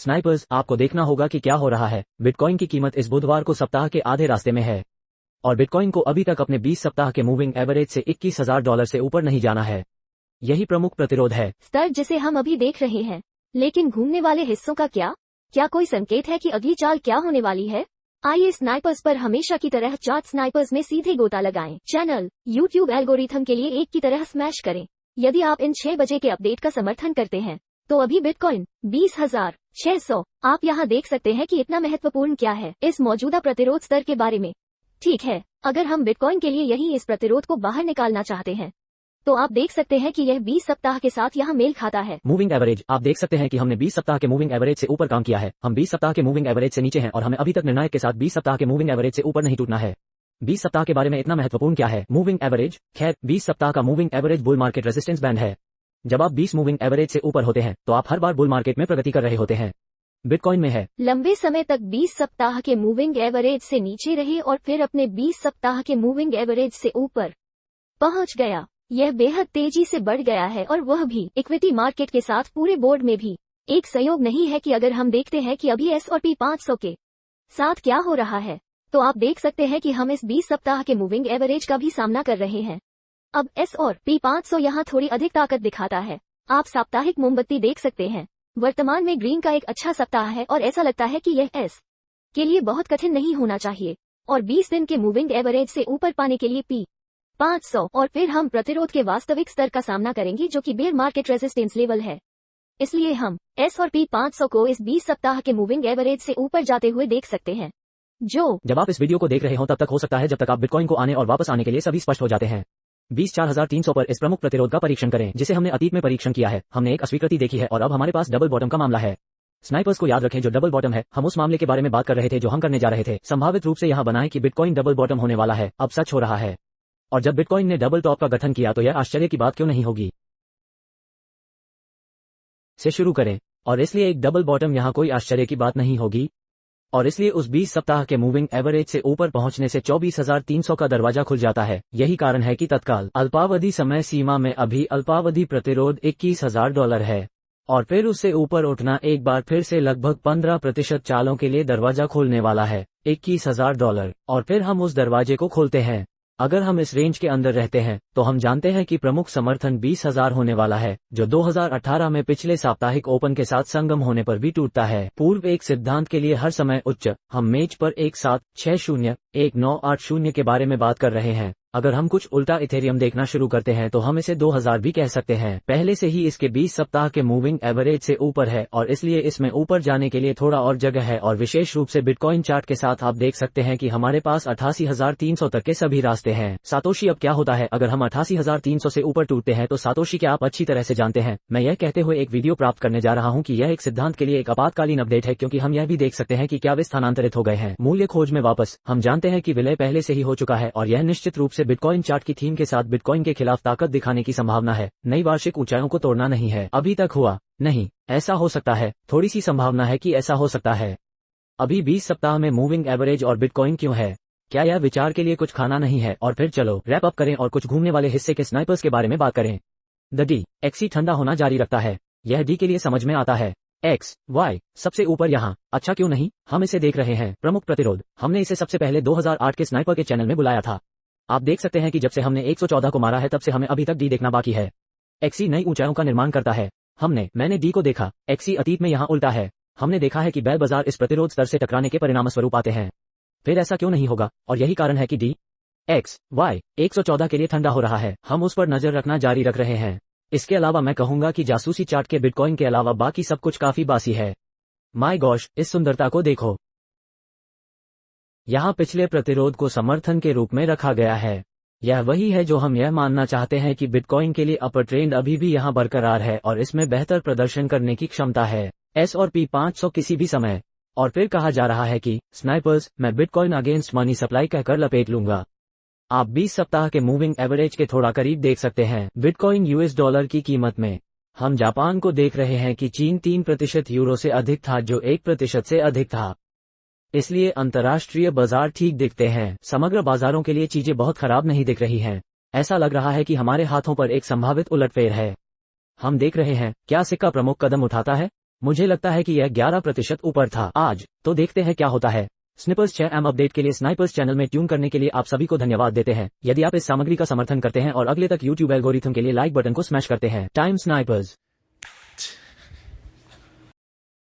Snipers, आपको देखना होगा कि क्या हो रहा है। बिटकॉइन की कीमत इस बुधवार को सप्ताह के आधे रास्ते में है और बिटकॉइन को अभी तक अपने 20 सप्ताह के मूविंग एवरेज से $21,000 से ऊपर नहीं जाना है। यही प्रमुख प्रतिरोध है स्तर जिसे हम अभी देख रहे हैं। लेकिन घूमने वाले हिस्सों का क्या कोई संकेत है कि अगली चाल क्या होने वाली है? आइए स्नाइपर्स पर हमेशा की तरह चार्ट स्नाइपर्स में सीधे गोता लगाएं। चैनल YouTube एल्गोरिथम के लिए एक की तरह स्मैश करें। यदि आप इन 6 बजे के अपडेट का समर्थन करते हैं तो अभी बिटकॉइन 20,600। आप यहाँ देख सकते हैं कि इतना महत्वपूर्ण क्या है इस मौजूदा प्रतिरोध स्तर के बारे में। ठीक है, अगर हम बिटकॉइन के लिए यही इस प्रतिरोध को बाहर निकालना चाहते हैं तो आप देख सकते हैं कि यह 20 सप्ताह के साथ यहाँ मेल खाता है। मूविंग एवरेज, आप देख सकते हैं कि हमने 20 सप्ताह के मूविंग एवरेज से ऊपर काम किया है। हम 20 सप्ताह के मूविंग एवरेज से नीचे हैं और हमें अभी तक निर्णायक के साथ 20 सप्ताह के मूविंग एवरेज से ऊपर नहीं टूटना है। 20 सप्ताह के बारे में इतना महत्वपूर्ण क्या है मूविंग एवरेज? खैर, 20 सप्ताह का moving average bull market resistance band है। जब आप 20 मूविंग एवरेज से ऊपर होते हैं तो आप हर बार बुल मार्केट में प्रगति कर रहे होते हैं। बिटकॉइन में है लंबे समय तक 20 सप्ताह के मूविंग एवरेज से नीचे रहे और फिर अपने 20 सप्ताह के मूविंग एवरेज से ऊपर पहुंच गया। यह बेहद तेजी से बढ़ गया है और वह भी इक्विटी मार्केट के साथ पूरे बोर्ड में भी एक संयोग नहीं है कि अगर हम देखते हैं कि अभी S&P 500 के साथ क्या हो रहा है तो आप देख सकते हैं कि हम इस 20 सप्ताह के मूविंग एवरेज का भी सामना कर रहे हैं। अब S&P 500 यहाँ थोड़ी अधिक ताकत दिखाता है। आप साप्ताहिक मोमबत्ती देख सकते हैं। वर्तमान में ग्रीन का एक अच्छा सप्ताह है और ऐसा लगता है कि यह S के लिए बहुत कठिन नहीं होना चाहिए और 20 दिन के मूविंग एवरेज से ऊपर पाने के लिए P500 और फिर हम प्रतिरोध के वास्तविक स्तर का सामना करेंगे जो कि बेयर मार्केट रेजिस्टेंस लेवल है। इसलिए हम S&P 500 को इस 20 सप्ताह के मूविंग एवरेज से ऊपर जाते हुए देख सकते हैं। जब आप इस वीडियो को देख रहे हो तब तक हो सकता है जब तक आप बिटकॉइन को आने और वापस आने के लिए सभी स्पष्ट हो जाते हैं। 24,300 पर इस प्रमुख प्रतिरोध का परीक्षण करें जिसे हमने अतीत में परीक्षण किया है। हमने एक अस्वीकृति देखी है और अब हमारे पास डबल बॉटम का मामला है। स्नाइपर्स को याद रखें जो डबल बॉटम है, हम उस मामले के बारे में बात कर रहे थे जो हम करने जा रहे थे। संभावित रूप से यहाँ बनाएं कि बिटकॉइन डबल बॉटम होने वाला है, अब सच हो रहा है। और जब बिटकॉइन ने डबल टॉप का गठन किया तो यह आश्चर्य की बात क्यों नहीं होगी। से शुरू करें और इसलिए एक डबल बॉटम यहाँ कोई आश्चर्य की बात नहीं होगी और इसलिए उस 20 सप्ताह के मूविंग एवरेज से ऊपर पहुंचने से 24,300 का दरवाजा खुल जाता है। यही कारण है कि तत्काल अल्पावधि समय सीमा में अभी अल्पावधि प्रतिरोध $21,000 है और फिर उससे ऊपर उठना एक बार फिर से लगभग 15% चालों के लिए दरवाजा खोलने वाला है $21,000 और फिर हम उस दरवाजे को खोलते हैं। अगर हम इस रेंज के अंदर रहते हैं तो हम जानते हैं कि प्रमुख समर्थन 20,000 होने वाला है जो 2018 में पिछले साप्ताहिक ओपन के साथ संगम होने पर भी टूटता है। पूर्व एक सिद्धांत के लिए हर समय उच्च, हम मेज पर 17601980 के बारे में बात कर रहे हैं। अगर हम कुछ उल्टा इथेरियम देखना शुरू करते हैं तो हम इसे 2000 भी कह सकते हैं। पहले से ही इसके 20 सप्ताह के मूविंग एवरेज से ऊपर है और इसलिए इसमें ऊपर जाने के लिए थोड़ा और जगह है और विशेष रूप से बिटकॉइन चार्ट के साथ आप देख सकते हैं कि हमारे पास 88,300 तक के सभी रास्ते हैं। सातोशी, अब क्या होता है अगर हम 88,300 से ऊपर टूटते हैं तो सातोशी क्या आप अच्छी तरह से जानते हैं। मैं यह कहते हुए एक वीडियो प्राप्त करने जा रहा हूं कि यह एक सिद्धांत के लिए एक आपातकालीन अपडेट है क्योंकि हम यह भी देख सकते हैं कि क्या वे स्थानांतरित हो गए हैं। मूल्य खोज में वापस हम जानते हैं कि विलय पहले से ही हो चुका है और यह निश्चित रूप से बिटकॉइन चार्ट की थीम के साथ बिटकॉइन के खिलाफ ताकत दिखाने की संभावना है। नई वार्षिक ऊंचाइयों को तोड़ना नहीं है, अभी तक हुआ नहीं। ऐसा हो सकता है, थोड़ी सी संभावना है कि ऐसा हो सकता है। अभी 20 सप्ताह में मूविंग एवरेज और बिटकॉइन क्यों है? क्या यह विचार के लिए कुछ खाना नहीं है? और फिर चलो रैप अप करें और कुछ घूमने वाले हिस्से के स्नाइपर्स के बारे में बात करें। द DXY ठंडा होना जारी रखता है। यह डी के लिए समझ में आता है। XY सबसे ऊपर यहाँ, अच्छा क्यों नहीं? हम इसे देख रहे हैं प्रमुख प्रतिरोध। हमने इसे सबसे पहले 2008 के स्नाइपर के चैनल में बुलाया था। आप देख सकते हैं कि जब से हमने 114 को मारा है तब से हमें अभी तक डी देखना बाकी है। XY नई ऊंचाइयों का निर्माण करता है। मैंने डी को देखा। XY अतीत में यहाँ उल्टा है। हमने देखा है कि बेल बाजार इस प्रतिरोध स्तर से टकराने के परिणाम स्वरूप आते हैं। फिर ऐसा क्यों नहीं होगा? और यही कारण है कि DXY 114 के लिए ठंडा हो रहा है। हम उस पर नजर रखना जारी रख रहे हैं। इसके अलावा मैं कहूंगा कि जासूसी चार्ट के बिटकॉइन के अलावा बाकी सब कुछ काफी बासी है। माय गॉश, इस सुंदरता को देखो। यहाँ पिछले प्रतिरोध को समर्थन के रूप में रखा गया है। यह वही है जो हम यह मानना चाहते हैं कि बिटकॉइन के लिए अपर ट्रेंड अभी भी यहाँ बरकरार है और इसमें बेहतर प्रदर्शन करने की क्षमता है। S&P 500 किसी भी समय। और फिर कहा जा रहा है कि स्नाइपर्स, मैं बिटकॉइन अगेंस्ट मनी सप्लाई कहकर लपेट लूंगा। आप 20 सप्ताह के मूविंग एवरेज के थोड़ा करीब देख सकते हैं। बिटकॉइन $, की कीमत में हम जापान को देख रहे हैं कि चीन 3% यूरो से अधिक था जो 1% से अधिक था। इसलिए अंतर्राष्ट्रीय बाजार ठीक दिखते हैं। समग्र बाजारों के लिए चीजें बहुत खराब नहीं दिख रही हैं। ऐसा लग रहा है कि हमारे हाथों पर एक संभावित उलटफेर है। हम देख रहे हैं क्या सिक्का प्रमुख कदम उठाता है। मुझे लगता है कि यह 11% ऊपर था आज। तो देखते हैं क्या होता है। स्निपर्स 6M अपडेट के लिए स्नाइपर्स चैनल में ट्यून करने के लिए आप सभी को धन्यवाद देते हैं। यदि आप इस सामग्री का समर्थन करते हैं और अगले तक YouTube एल्गोरिथम के लिए लाइक बटन को स्मैश करते हैं। Time snipers.